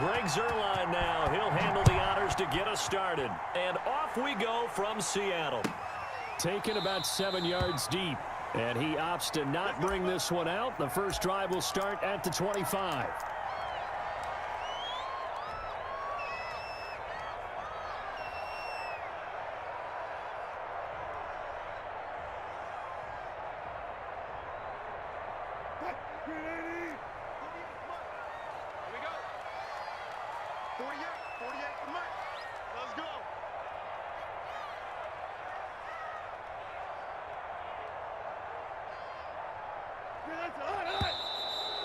Greg Zuerlein now. He'll handle the honors to get us started. And off we go from Seattle. Taken about 7 yards deep. And he opts to not bring this one out. The first drive will start at the 25.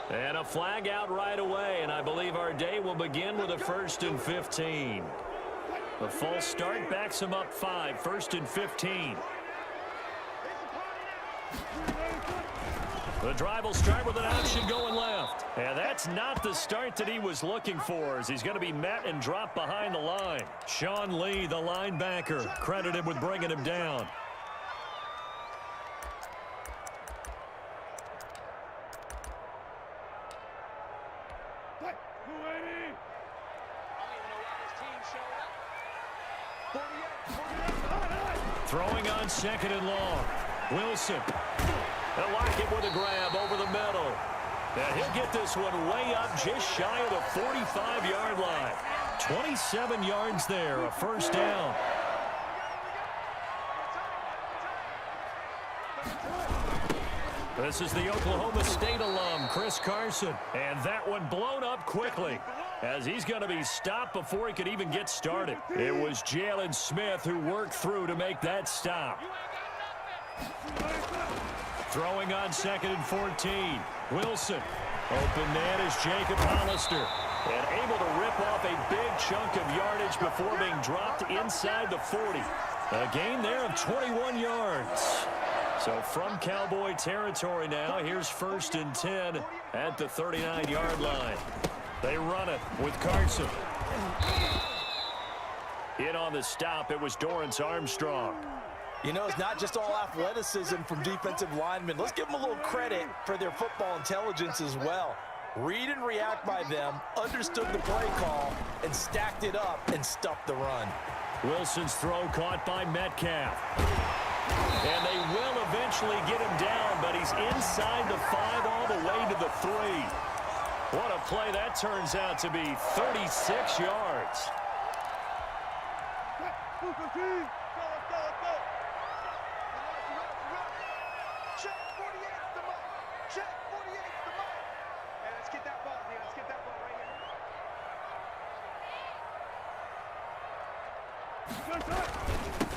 And a flag out right away, and I believe our day will begin with a 1st and 15. The false start backs him up 5, 1st and 15. The drive will start with an option going left. And that's not the start that he was looking for, as he's going to be met and dropped behind the line. Sean Lee, the linebacker, credited with bringing him down. Throwing on 2nd and long. Wilson. They'll lock it with a grab over the middle. And he'll get this one way up just shy of the 45-yard line. 27 yards there, a first down. This is the Oklahoma State alum, Chris Carson. And that one blown up quickly, as he's going to be stopped before he could even get started. It was Jalen Smith who worked through to make that stop. Throwing on 2nd and 14. Wilson. Open man is Jacob Hollister. And able to rip off a big chunk of yardage before being dropped inside the 40. A gain there of 21 yards. So from Cowboy territory now, here's 1st and 10 at the 39-yard line. They run it with Carson. In on the stop, it was Dorrance Armstrong. You know, it's not just all athleticism from defensive linemen. Let's give them a little credit for their football intelligence as well. Read and react by them, understood the play call, and stacked it up and stuffed the run. Wilson's throw caught by Metcalf. And they will eventually get him down, but he's inside the 5 all the way to the 3. What a play that turns out to be, 36 yards.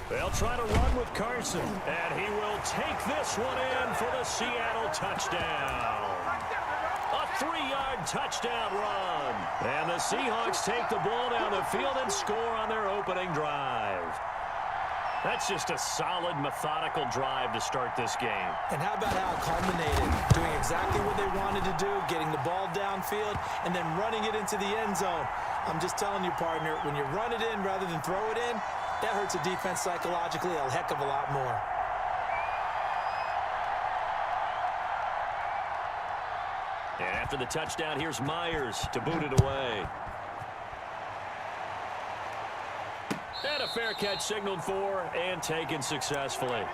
They'll try to run with Carson, and he will take this one in for the Seattle touchdown. A 3-yard touchdown run. And the Seahawks take the ball down the field and score on their opening drive. That's just a solid, methodical drive to start this game. And how about how it culminated? Doing exactly what they wanted to do, getting the ball downfield, and then running it into the end zone. I'm just telling you, partner, when you run it in rather than throw it in, that hurts a defense psychologically a heck of a lot more. And after the touchdown, here's Myers to boot it away. And a fair catch signaled for and taken successfully.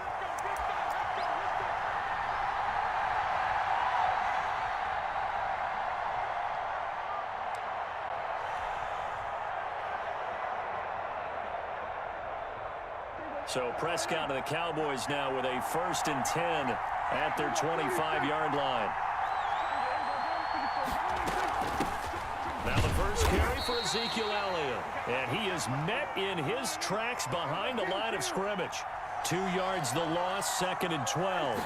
So Prescott and the Cowboys now with a 1st and 10 at their 25-yard line. Now the first carry for Ezekiel Elliott. And he is met in his tracks behind the line of scrimmage. 2 yards the loss, 2nd and 12.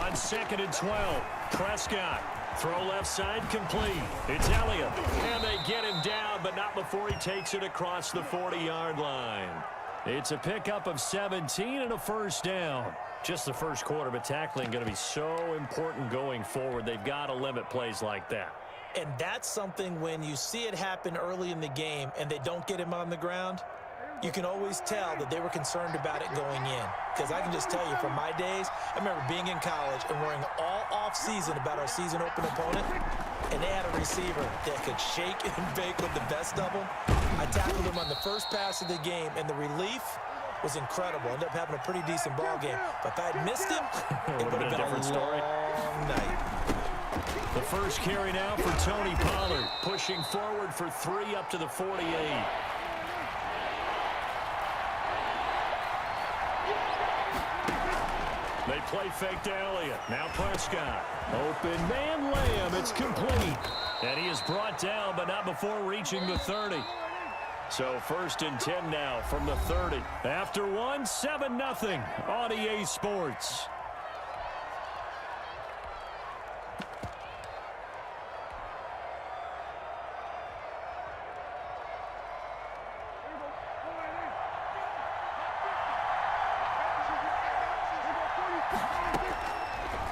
On 2nd and 12, Prescott. Throw left side complete. It's Elliott. And they get him down, but not before he takes it across the 40-yard line. It's a pickup of 17 and a first down. Just the first quarter, but tackling going to be so important going forward. They've got to limit plays like that. And that's something when you see it happen early in the game and they don't get him on the ground, you can always tell that they were concerned about it going in. Because I can just tell you from my days, I remember being in college and worrying all off-season about our season-open opponent. and they had a receiver that could shake and bake with the best of them. I tackled him on the first pass of the game, and the relief was incredible. Ended up having a pretty decent ball game. But if I had missed him, it would have been a different story. long night. The first carry now for Tony Pollard, pushing forward for 3 up to the 48. They play fake to Elliott. Now Prescott. Open man Lamb. It's complete. And he is brought down, but not before reaching the 30. So 1st and 10 now from the 30. After 1, 7-0 on EA Sports.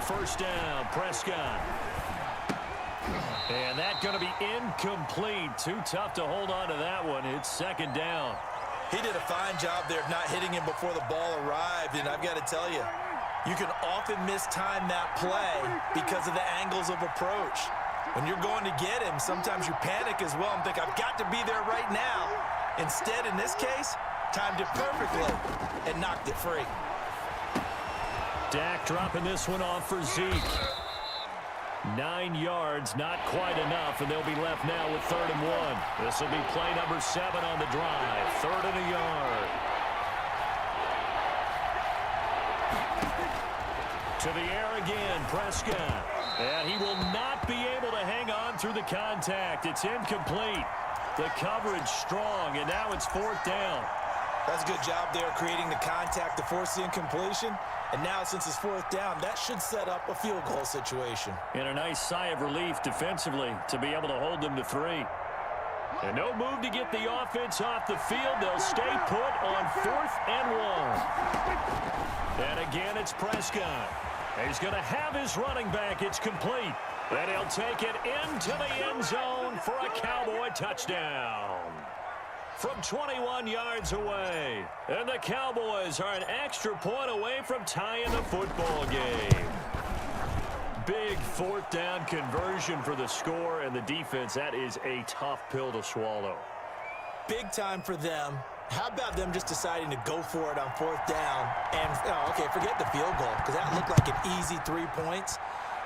First down, Prescott. And that's going to be incomplete. Too tough to hold on to that one. It's 2nd down. He did a fine job there of not hitting him before the ball arrived, and I've got to tell you, you can often mistime that play because of the angles of approach. When you're going to get him, sometimes you panic as well and think, I've got to be there right now. Instead, in this case, timed it perfectly and knocked it free. Dak dropping this one off for Zeke. 9 yards, not quite enough, and they'll be left now with 3rd and 1. This will be play number 7 on the drive. 3rd and a yard. To the air again, Prescott. And he will not be able to hang on through the contact. It's incomplete. The coverage strong, and now it's 4th down. That's a good job there creating the contact to force the incompletion. And now, since it's 4th down, that should set up a field goal situation. And a nice sigh of relief defensively to be able to hold them to 3. And no move to get the offense off the field. They'll stay put on 4th and 1. And again, it's Prescott. He's going to have his running back. It's complete. And he'll take it into the end zone for a Cowboy touchdown. From 21 yards away. And the Cowboys are an extra point away from tying the football game. Big 4th down conversion for the score, and the defense, that is a tough pill to swallow. Big time for them. How about them just deciding to go for it on 4th down? And, okay, forget the field goal, because that looked like an easy 3 points.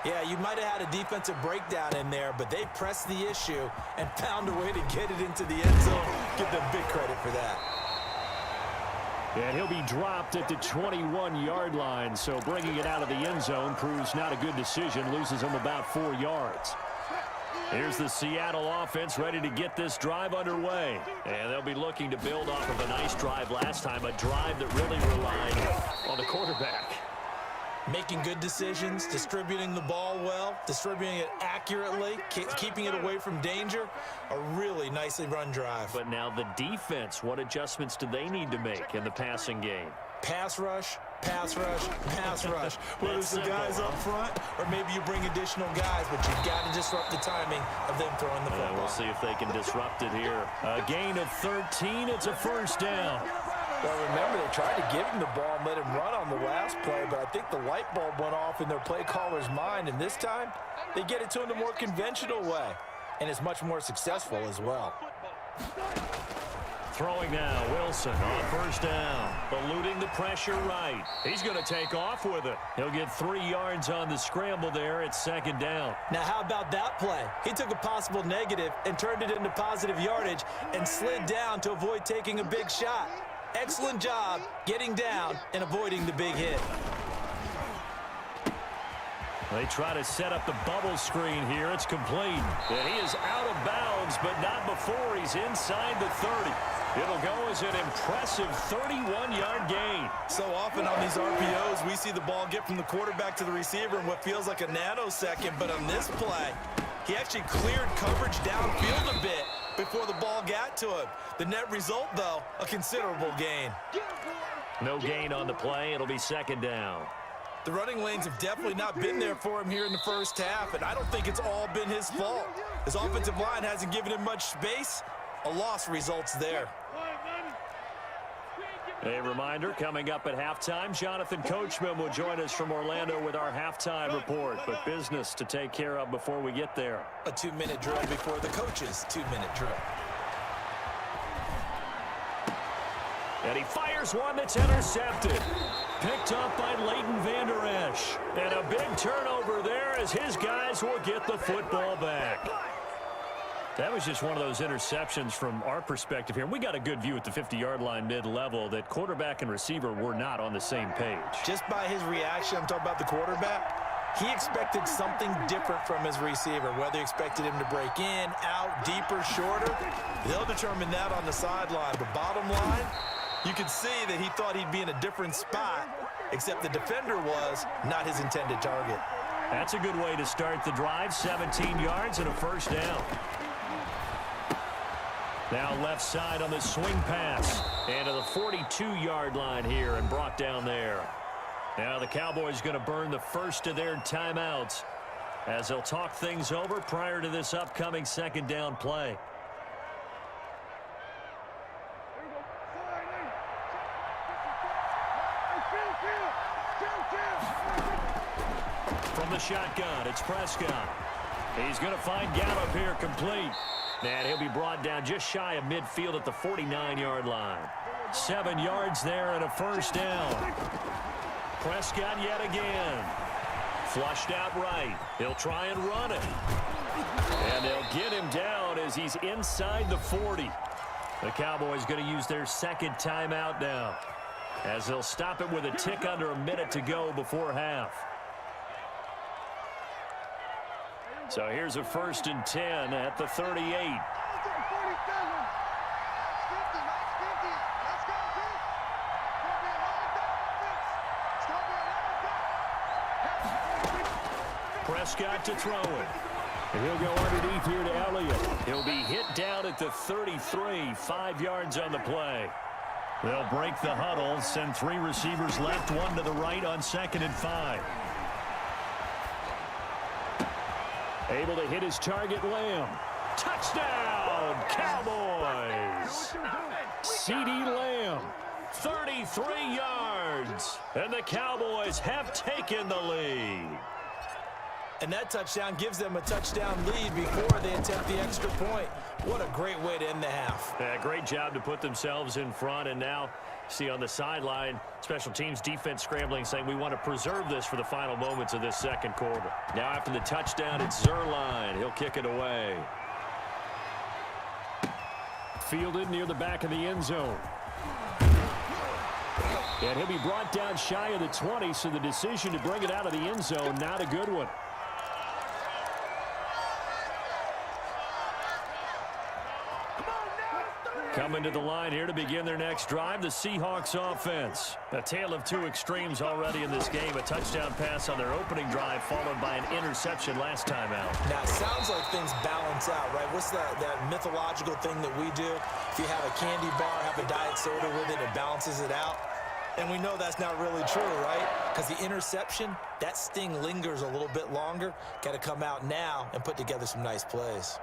Yeah, you might have had a defensive breakdown in there, but they pressed the issue and found a way to get it into the end zone. Give them big credit for that. And he'll be dropped at the 21-yard line, so bringing it out of the end zone proves not a good decision, loses him about 4 yards. Here's the Seattle offense ready to get this drive underway. And they'll be looking to build off of a nice drive last time, a drive that really relied on the quarterback. Making good decisions, distributing the ball well, distributing it accurately, keeping it away from danger. A really nicely run drive. But now the defense, what adjustments do they need to make in the passing game? Pass rush, pass rush, pass rush. Whether it's the guys up front or maybe you bring additional guys, but you've got to disrupt the timing of them throwing the football. We'll see if they can disrupt it here. A gain of 13. It's a 1st down. Well, remember, they tried to give him the ball and let him run on the last play, but I think the light bulb went off in their play caller's mind, and this time they get it to him the more conventional way, and it's much more successful as well. Throwing now, Wilson on 1st down, eluding the pressure right. He's going to take off with it. He'll get 3 yards on the scramble there. It's 2nd down. Now, how about that play? He took a possible negative and turned it into positive yardage and slid down to avoid taking a big shot. Excellent job getting down and avoiding the big hit. They try to set up the bubble screen here. It's complete. And he is out of bounds, but not before he's inside the 30. It'll go as an impressive 31-yard gain. So often on these RPOs, we see the ball get from the quarterback to the receiver in what feels like a nanosecond. But on this play, he actually cleared coverage downfield a bit before the ball got to him. The net result, though, a considerable gain. No gain on the play. It'll be 2nd down. The running lanes have definitely not been there for him here in the first half, and I don't think it's all been his fault. His offensive line hasn't given him much space. A loss results there. A reminder, coming up at halftime, Jonathan Coachman will join us from Orlando with our halftime report. But business to take care of before we get there. A 2-minute drill before the coach's 2-minute drill. And he fires one that's intercepted. Picked up by Leighton Vander Esch. And a big turnover there as his guys will get the football back. That was just one of those interceptions from our perspective here. And we got a good view at the 50-yard line mid-level that quarterback and receiver were not on the same page. Just by his reaction, I'm talking about the quarterback, he expected something different from his receiver, whether he expected him to break in, out, deeper, shorter. They'll determine that on the sideline. But bottom line, you could see that he thought he'd be in a different spot, except the defender was not his intended target. That's a good way to start the drive. 17 yards and a first down. Now left side on the swing pass. And to the 42-yard line here and brought down there. Now the Cowboys going to burn the first of their timeouts as they'll talk things over prior to this upcoming second down play. From the shotgun, it's Prescott. He's going to find Gallup here complete. And he'll be brought down just shy of midfield at the 49-yard line. 7 yards there and a first down. Prescott yet again. Flushed out right. He'll try and run it. And they'll get him down as he's inside the 40. The Cowboys going to use their second timeout now, as they'll stop it with a tick under a minute to go before half. So here's a 1st and 10 at the 38. Prescott to throw it. And he'll go underneath here to Elliott. He'll be hit down at the 33, 5 yards on the play. They'll break the huddle, send 3 receivers left, 1 to the right on 2nd and 5. Able to hit his target, Lamb. Touchdown, Cowboys! CeeDee Lamb, 33 yards. And the Cowboys have taken the lead. And that touchdown gives them a touchdown lead before they attempt the extra point. What a great way to end the half. Yeah, great job to put themselves in front. And now, see on the sideline, special teams defense scrambling, saying we want to preserve this for the final moments of this second quarter. Now after the touchdown, it's Zuerlein. He'll kick it away. Fielded near the back of the end zone. And he'll be brought down shy of the 20, so the decision to bring it out of the end zone, not a good one. Coming to the line here to begin their next drive, the Seahawks offense. A tale of 2 extremes already in this game. A touchdown pass on their opening drive, followed by an interception last time out. Now, it sounds like things balance out, right? What's that mythological thing that we do? If you have a candy bar, have a diet soda with it, it balances it out. And we know that's not really true, right? Because the interception, that sting lingers a little bit longer. Got to come out now and put together some nice plays.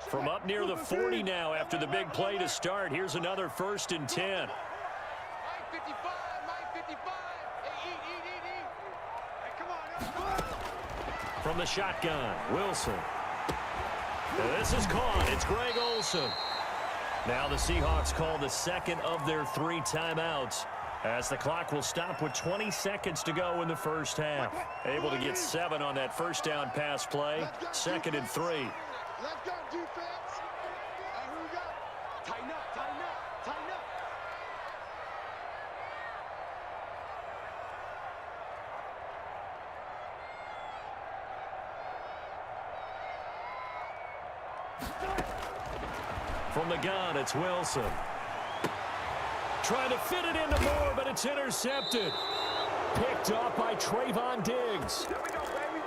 From up near the 40 now after the big play to start. Here's another 1st and 10. From the shotgun, Wilson. And this is caught. It's Greg Olsen. Now the Seahawks call the second of their 3 timeouts, as the clock will stop with 20 seconds to go in the first half. Able to get 7 on that first down pass play. 2nd and 3. Let's go, defense. Here we go. Tighten up, tighten up, tighten up. From the gun, it's Wilson. Trying to fit it into Moore, but it's intercepted. Picked up by Trayvon Diggs. Here we go, baby.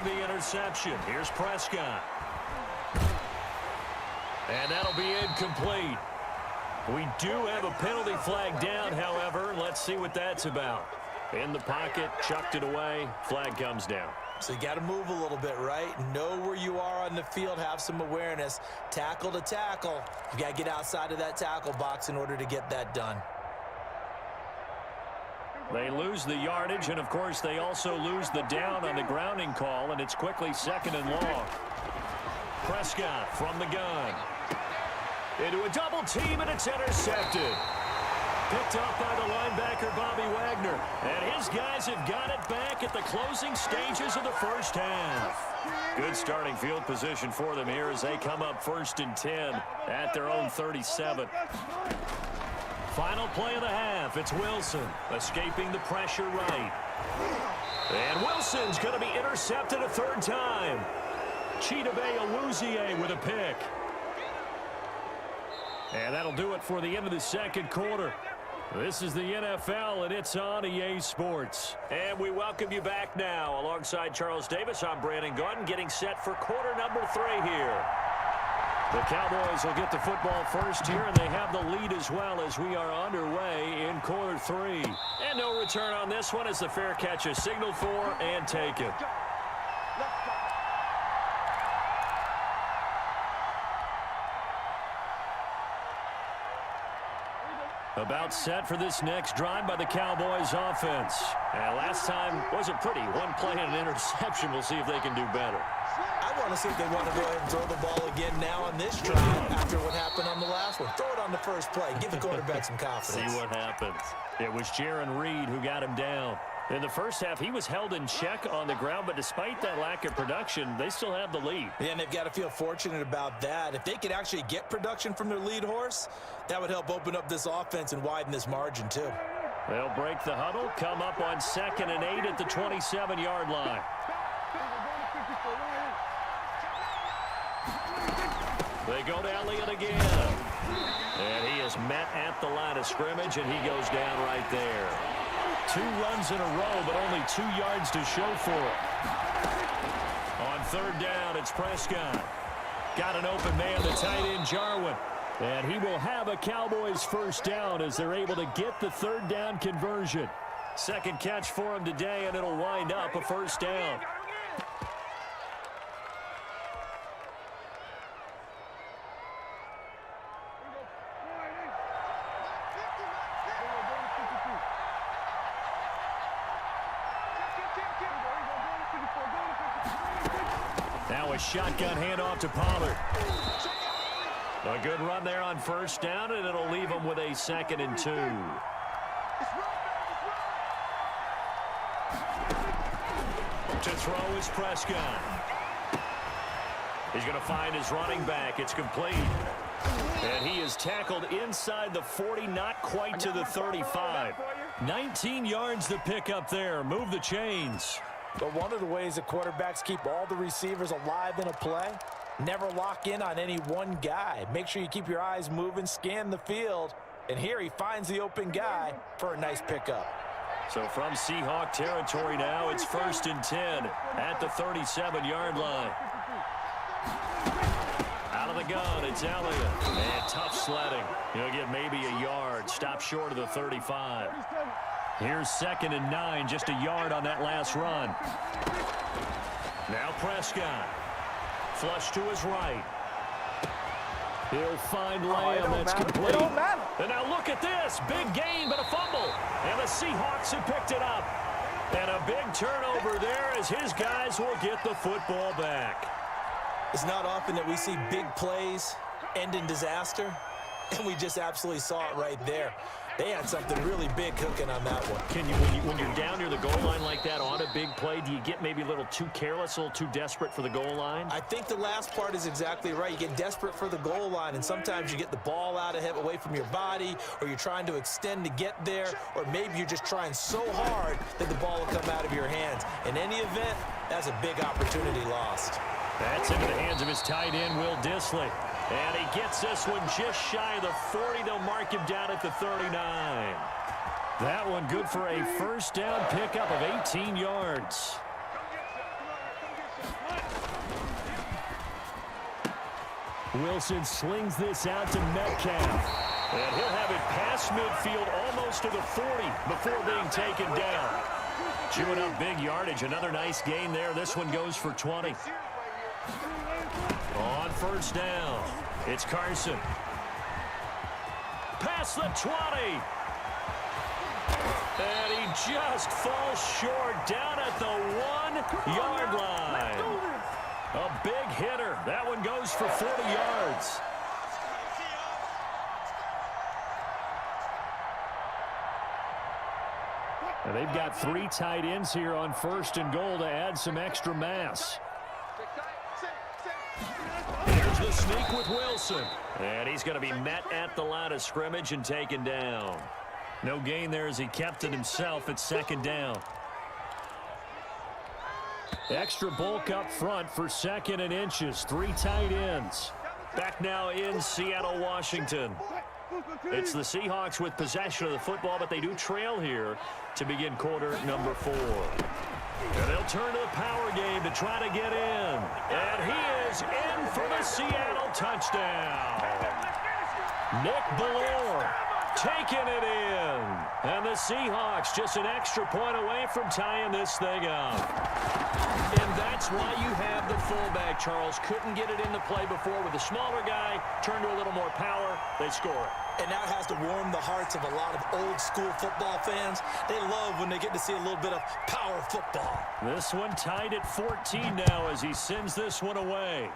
the interception. Here's Prescott. And that'll be incomplete. We do have a penalty flag down, however. Let's see what that's about. In the pocket, chucked it away, flag comes down. So you got to move a little bit, right? Know where you are on the field, have some awareness. Tackle to tackle. You got to get outside of that tackle box in order to get that done. They lose the yardage, and of course they also lose the down on the grounding call, and it's quickly 2nd and long. Prescott from the gun. Into a double team, and it's intercepted. Picked up by the linebacker, Bobby Wagner. And his guys have got it back at the closing stages of the first half. Good starting field position for them here as they come up 1st and 10 at their own 37. Final play of the half. It's Wilson escaping the pressure right. And Wilson's going to be intercepted a 3rd time. Chidobe Awuzie with a pick. And that'll do it for the end of the 2nd quarter. This is the NFL, and it's on EA Sports. And we welcome you back now. Alongside Charles Davis, I'm Brandon Gunn, getting set for quarter number 3 here. The Cowboys will get the football first here, and they have the lead as well as we are underway in quarter 3. And no return on this one as the fair catch is signaled for and taken. About set for this next drive by the Cowboys offense. And last time wasn't pretty. One play and an interception. We'll see if they can do better. I want to see if they want to go ahead and throw the ball again now on this drive after what happened on the last one. Throw it on the first play. Give the quarterback some confidence. See what happens. It was Jaron Reed who got him down. In the first half, he was held in check on the ground, but despite that lack of production, they still have the lead. Yeah, and they've got to feel fortunate about that. If they could actually get production from their lead horse, that would help open up this offense and widen this margin too. They'll break the huddle, come up on 2nd and 8 at the 27-yard line. They go to Elliott again. And he is met at the line of scrimmage, and he goes down right there. 2 runs in a row, but only 2 yards to show for it. On 3rd down, it's Prescott. Got an open man, the tight end, Jarwin. And he will have a Cowboys first down as they're able to get the 3rd down conversion. 2nd catch for him today, and it'll wind up a first down. Now a shotgun handoff to Pollard. A good run there on 1st down, and it'll leave him with a 2nd and 2. To throw is Prescott. He's going to find his running back. It's complete. And he is tackled inside the 40, not quite to the 35. 19 yards to pick up there. Move the chains. But one of the ways that quarterbacks keep all the receivers alive in a play, never lock in on any one guy. Make sure you keep your eyes moving, scan the field. And here he finds the open guy for a nice pickup. So from Seahawk territory now, it's 1st and 10 at the 37-yard line. Out of the gun, it's Elliott. And tough sledding. He'll get maybe a yard. Stop short of the 35. Here's 2nd and 9, just a yard on that last run. Now Prescott. Flush to his right. He'll find Lamb. That's complete. And now look at this. Big gain, but a fumble. And the Seahawks have picked it up. And a big turnover there as his guys will get the football back. It's not often that we see big plays end in disaster, and we just absolutely saw it right there. They had something really big cooking on that one. Can you, when you're down near the goal line like that on a big play, do you get maybe a little too careless, a little too desperate for the goal line? I think the last part is exactly right. You get desperate for the goal line, and sometimes you get the ball out ahead, away from your body, or you're trying to extend to get there, or maybe you're just trying so hard that the ball will come out of your hands. In any event, that's a big opportunity lost. That's into the hands of his tight end, Will Dissly. And he gets this one just shy of the 40. They'll mark him down at the 39. That one good for a first down pickup of 18 yards. Wilson slings this out to Metcalf. And he'll have it past midfield almost to the 40 before being taken down. Chewing up big yardage. Another nice gain there. This one goes for 20. On first down, it's Carson. Past the 20. And he just falls short down at the 1-yard line. A big hitter. That one goes for 40 yards. And they've got 3 tight ends here on first and goal to add some extra mass. Here's the sneak with Wilson. And he's going to be met at the line of scrimmage and taken down. No gain there as he kept it himself at second down. Extra bulk up front for 2nd and inches. 3 tight ends. Back now in Seattle, Washington. It's the Seahawks with possession of the football, but they do trail here to begin quarter number 4. And they'll turn to the power game to try to get in. And he is in for the Seattle touchdown. Nick Ballore taking it in. And the Seahawks just an extra point away from tying this thing up. And that's why you have the fullback, Charles. Couldn't get it into play before with the smaller guy. Turned to a little more power. They score it. And that has to warm the hearts of a lot of old-school football fans. They love when they get to see a little bit of power football. This one tied at 14 now as he sends this one away.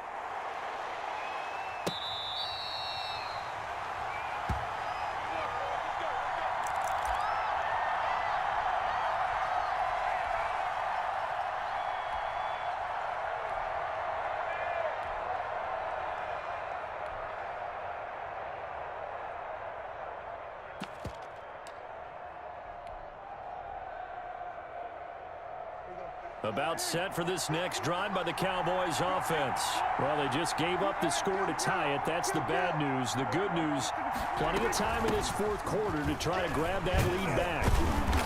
About set for this next drive by the Cowboys offense. Well, they just gave up the score to tie it. That's the bad news. The good news, plenty of time in this 4th quarter to try to grab that lead back.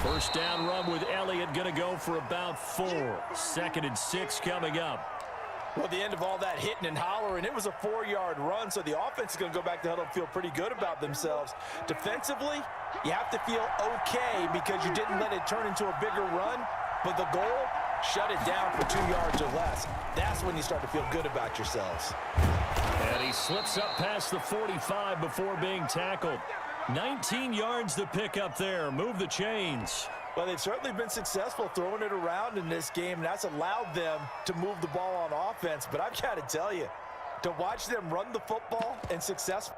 First down run with Elliott going to go for about 4. 2nd and 6 coming up. Well, the end of all that hitting and hollering, it was a 4-yard run, so the offense is going to go back to huddle and feel pretty good about themselves. Defensively, you have to feel okay because you didn't let it turn into a bigger run, but the goal, shut it down for 2 yards or less. That's when you start to feel good about yourselves. And he slips up past the 45 before being tackled. 19 yards to pick up there. Move the chains. Well, they've certainly been successful throwing it around in this game. That's allowed them to move the ball on offense. But I've got to tell you, to watch them run the football and successful.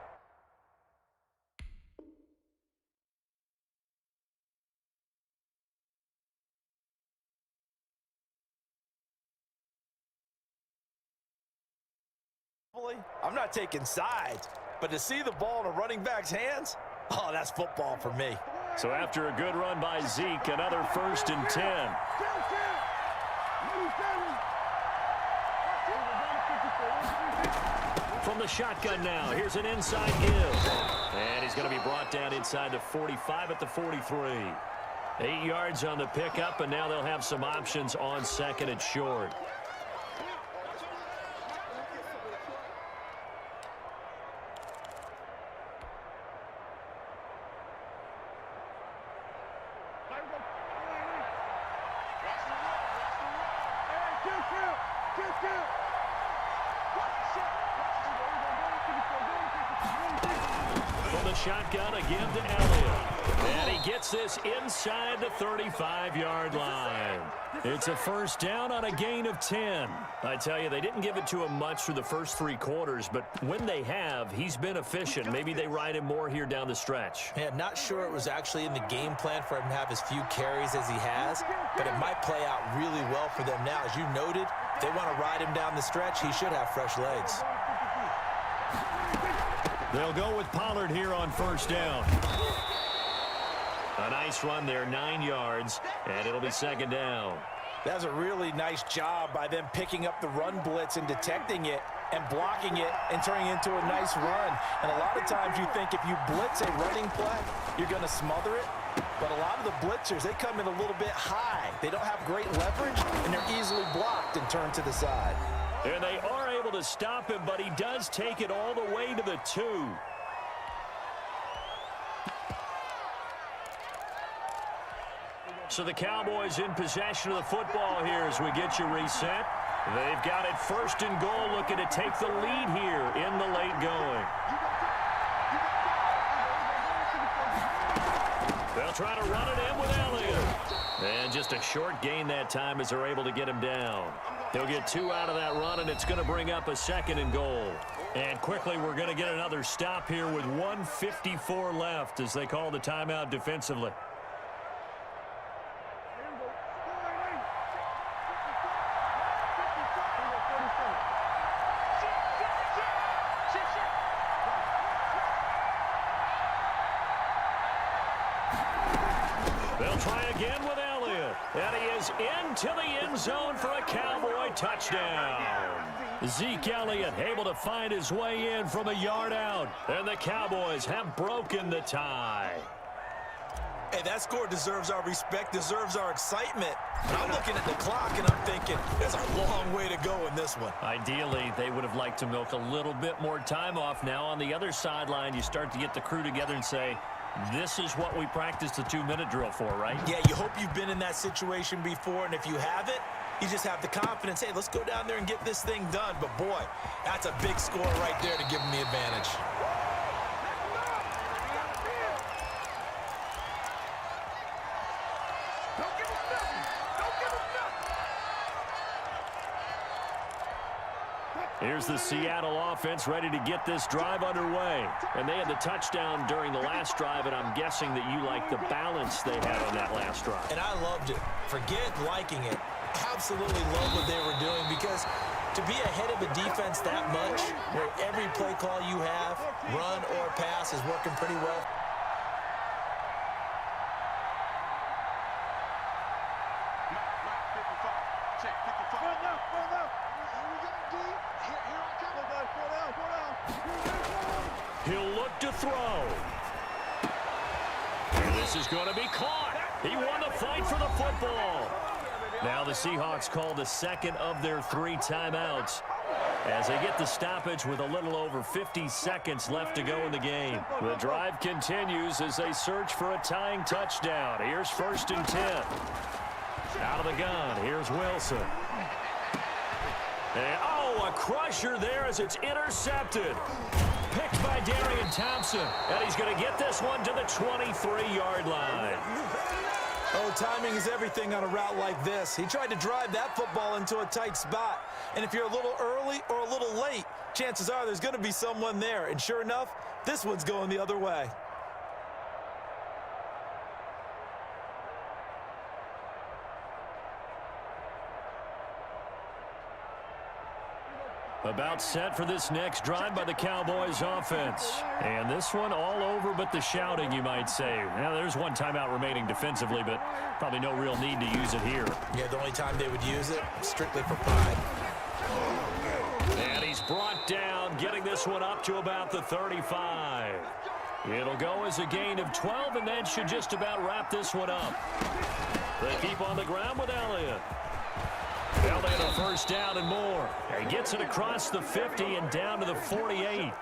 I'm not taking sides, but to see the ball in a running back's hands, oh, that's football for me. So after a good run by Zeke, another 1st and 10. From the shotgun now, here's an inside give. And he's going to be brought down inside the 45 at the 43. 8 yards on the pickup, and now they'll have some options on 2nd and short. Shotgun again to Elliott. And he gets this inside the 35-yard line. It's a first down on a gain of 10. I tell you, they didn't give it to him much through the first 3 quarters, but when they have, he's been efficient. Maybe they ride him more here down the stretch. Yeah, not sure it was actually in the game plan for him to have as few carries as he has, but it might play out really well for them now. As you noted, if they want to ride him down the stretch, he should have fresh legs. They'll go with Pollard here on first down. A nice run there, 9 yards, and it'll be 2nd down. That's a really nice job by them picking up the run blitz and detecting it and blocking it and turning it into a nice run. And a lot of times you think if you blitz a running play, you're going to smother it. But a lot of the blitzers, they come in a little bit high. They don't have great leverage, and they're easily blocked and turned to the side. And they are able able to stop him, but he does take it all the way to the 2. So the Cowboys in possession of the football here as we get you reset. They've got it 1st and goal, looking to take the lead here in the late going. They'll try to run it in with Elliott. And just a short gain that time as they're able to get him down. He'll get 2 out of that run, and it's going to bring up a 2nd and goal. And quickly, we're going to get another stop here with 1:54 left as they call the timeout defensively. They'll try again with Elliott. And he is into the end zone for a Cowboy touchdown. Zeke Elliott able to find his way in from a yard out. And the Cowboys have broken the tie. Hey, that score deserves our respect, deserves our excitement. And I'm looking at the clock, and I'm thinking, there's a long way to go in this one. Ideally, they would have liked to milk a little bit more time off. Now on the other sideline, you start to get the crew together and say, this is what we practiced the 2-minute drill for, right? Yeah, you hope you've been in that situation before, and if you haven't, you just have the confidence, hey, let's go down there and get this thing done. But, boy, that's a big score right there to give them the advantage. Here's the Seattle offense ready to get this drive underway. And they had the touchdown during the last drive, and I'm guessing that you like the balance they had on that last drive. And I loved it. Forget liking it. Absolutely love what they were doing, because to be ahead of a defense that much, where every play call you have, run or pass, is working pretty well. He'll look to throw. And this is going to be caught. He won the fight for the football. Now the Seahawks call the 2nd of their 3 timeouts as they get the stoppage with a little over 50 seconds left to go in the game. The drive continues as they search for a tying touchdown. Here's 1st and 10. Out of the gun, here's Wilson. And, a crusher there as it's intercepted. Picked by Darian Thompson. And he's going to get this one to the 23-yard line. Oh, timing is everything on a route like this. He tried to drive that football into a tight spot. And if you're a little early or a little late, chances are there's going to be someone there. And sure enough, this one's going the other way. About set for this next drive by the Cowboys offense. And this one all over but the shouting, you might say. Now, there's one timeout remaining defensively, but probably no real need to use it here. Yeah, the only time they would use it, strictly for pride. And he's brought down, getting this one up to about the 35. It'll go as a gain of 12, and that should just about wrap this one up. They keep on the ground with Elliott. Elliott a 1st down and more. He gets it across the 50 and down to the 48.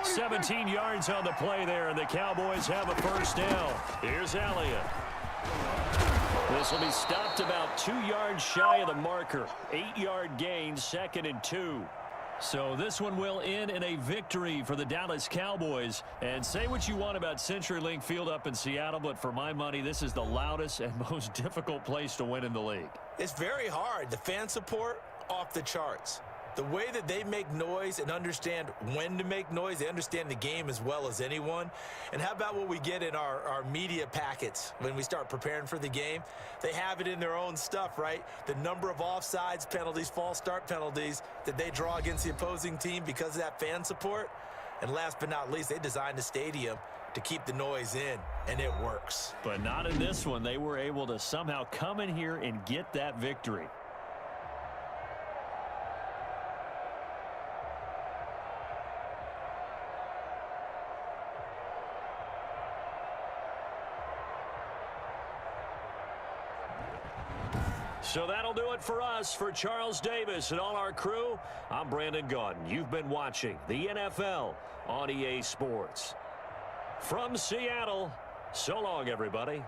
17 yards on the play there, and the Cowboys have a 1st down. Here's Elliott. This will be stopped about 2 yards shy of the marker. 8-yard gain, 2nd and 2. So this one will end in a victory for the Dallas Cowboys. And say what you want about CenturyLink Field up in Seattle, but for my money, this is the loudest and most difficult place to win in the league. It's very hard. The fan support, off the charts. The way that they make noise and understand when to make noise, they understand the game as well as anyone. And how about what we get in our media packets when we start preparing for the game? They have it in their own stuff, right? The number of offsides penalties, false start penalties that they draw against the opposing team because of that fan support. And last but not least, they designed the stadium to keep the noise in, and it works. But not in this one. They were able to somehow come in here and get that victory. So that'll do it for us. For Charles Davis and all our crew, I'm Brandon Gaudin. You've been watching the NFL on EA Sports. From Seattle, so long, everybody.